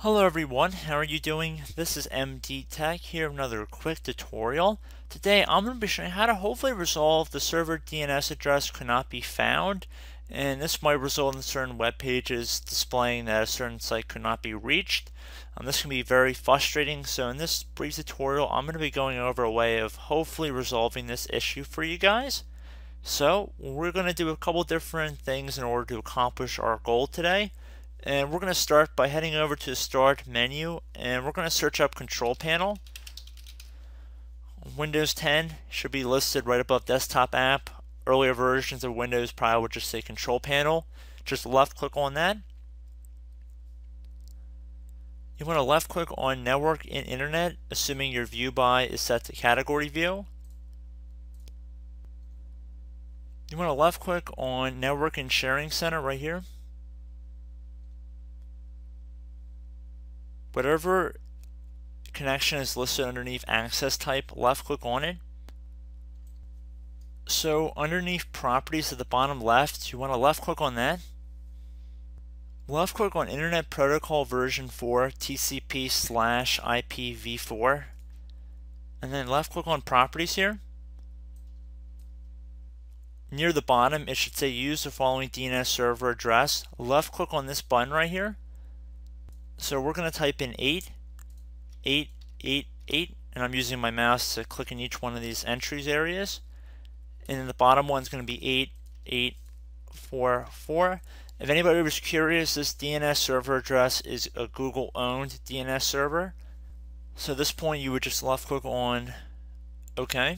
Hello everyone, how are you doing? This is MD Tech here with another quick tutorial. Today I'm going to be showing you how to hopefully resolve the server DNS address could not be found, and this might result in certain web pages displaying that a certain site could not be reached. This can be very frustrating, so in this brief tutorial I'm going to be going over a way of hopefully resolving this issue for you guys. So we're going to do a couple different things in order to accomplish our goal today. And we're going to start by heading over to the Start menu, and we're going to search up Control Panel. Windows 10 should be listed right above Desktop App. Earlier versions of Windows probably would just say Control Panel. Just left click on that. You want to left click on Network and Internet, assuming your view by is set to Category View. You want to left click on Network and Sharing Center right here. Whatever connection is listed underneath access type, left click on it. So underneath properties at the bottom left, you want to left click on that. Left click on Internet Protocol version 4 TCP/IPv4, and then left click on properties here. Near the bottom it should say use the following DNS server address. Left click on this button right here. So we're going to type in 8, and I'm using my mouse to click in each one of these entries areas. And then the bottom one's going to be 8844. If anybody was curious, this DNS server address is a Google-owned DNS server. So at this point you would just left click on OK.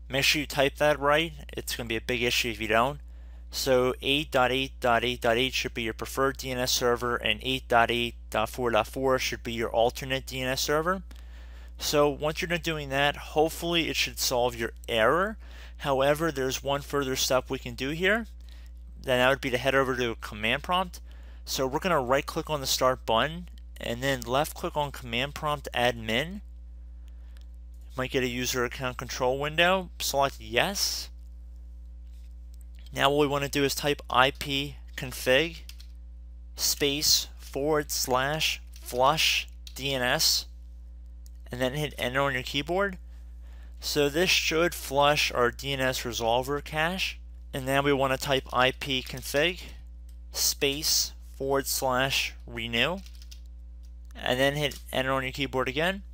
Make sure you type that right. It's going to be a big issue if you don't. So 8.8.8.8 should be your preferred DNS server, and 8.8.4.4 should be your alternate DNS server. So once you're done doing that, hopefully it should solve your error. However, there's one further step we can do here. Then that would be to head over to Command Prompt. So we're going to right click on the Start button and then left click on Command Prompt Admin. Might get a user account control window. Select Yes. Now what we want to do is type ipconfig /flush DNS and then hit enter on your keyboard. So this should flush our DNS resolver cache. And now we want to type ipconfig /renew and then hit enter on your keyboard again.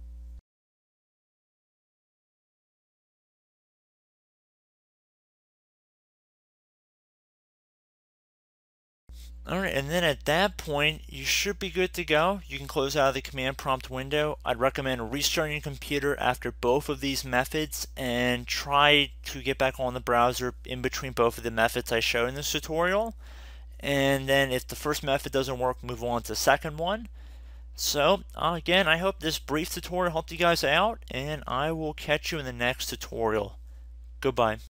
Alright, and then at that point, you should be good to go. You can close out of the command prompt window. I'd recommend restarting your computer after both of these methods and try to get back on the browser in between both of the methods I showed in this tutorial. And then if the first method doesn't work, move on to the second one. So, again, I hope this brief tutorial helped you guys out, and I will catch you in the next tutorial. Goodbye.